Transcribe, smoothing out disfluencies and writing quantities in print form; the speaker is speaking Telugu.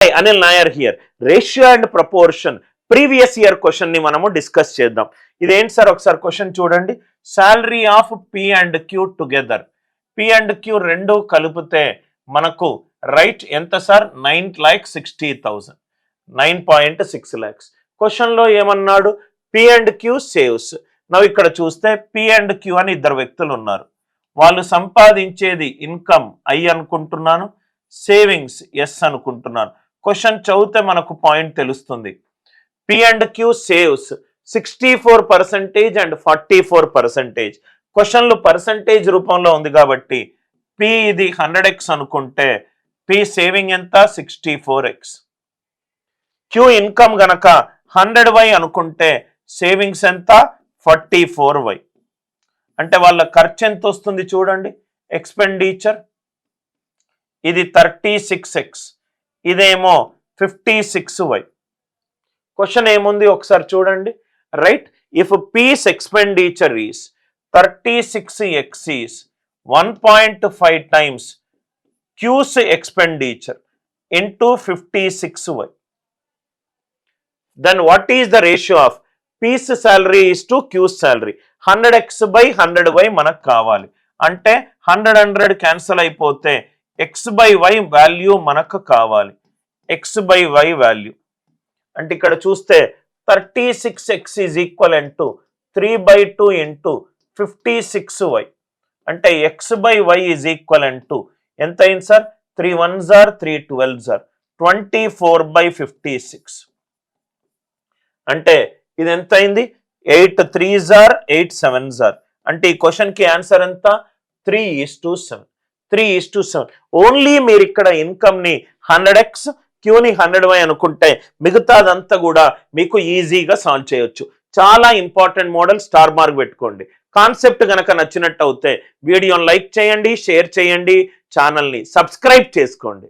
Hi, Anil Nair here. Ratio and proportion previous year question ని మనము డిస్కస్ చేద్దాం. ఇదేంటి సార్ ఒకసారి క్వశ్చన్ చూడండి. Salary of P and Q together. P and Q రెండు కలిపితే మనకు రైట్ ఎంత సార్? 9,60,000, 9.6 lakhs. క్వశ్చన్ లో ఏమన్నాడు? P and Q saves. నవ్వు ఇక్కడ చూస్తే పి అండ్ క్యూ అని ఇద్దరు వ్యక్తులు ఉన్నారు. వాళ్ళు సంపాదించేది ఇన్కమ్ ఐ అనుకుంటున్నాను, సేవింగ్స్ ఎస్ అనుకుంటున్నాను. క్వశ్చన్ చదివితే మనకు పాయింట్ తెలుస్తుంది. P and Q saves 64% and 44%. క్వశ్చన్లు పర్సంటేజ్ రూపంలో ఉంది కాబట్టి పి ఇది 100x అనుకుంటే పి సేవింగ్ ఎంత? 64x. క్యూ ఇన్కమ్ గనక 100y అనుకుంటే సేవింగ్స్ ఎంత? 44y. అంటే వాళ్ళ ఖర్చు ఎంత వస్తుంది చూడండి. ఎక్స్పెండిచర్ ఇది 36x, ఇదేమో 56y. క్వశ్చన్ ఏముంది ఒకసారి చూడండి. Right, if P's expenditure is 36x is 1.5 times Q's expenditure into 56y, then what is the ratio of P's salary is to Q's salary? 100x by 100y మనకు కావాలి. అంటే 100 క్యాన్సిల్ అయిపోతే x by y వాల్యూ మనకు కావాలి. x by y వాల్యూ అంటే ఇక్కడ చూస్తే 36x is equivalent to 3/2 into 56y. అంటే x by y is equivalent to ఎంత అయింది sir? 3 1s are 3 12s are 24/56. అంటే ఇది ఎంత అయింది? 8 3s are 8 7s are. అంటే ఈ క్వశ్చన్ కి ఆన్సర్ ఎంత? 3:7. 3:7. ఓన్లీ మీరు ఇక్కడ ఇన్కమ్ ని 100x, క్యూని 100y అనుకుంటే మిగతాదంతా కూడా మీకు ఈజీగా సాల్వ్ చేయొచ్చు. చాలా ఇంపార్టెంట్ మోడల్, స్టార్ మార్క్ పెట్టుకోండి. కాన్సెప్ట్ గనక నచ్చినట్టు అయితే వీడియోని లైక్ చేయండి, షేర్ చేయండి, ఛానల్ని సబ్స్క్రైబ్ చేసుకోండి.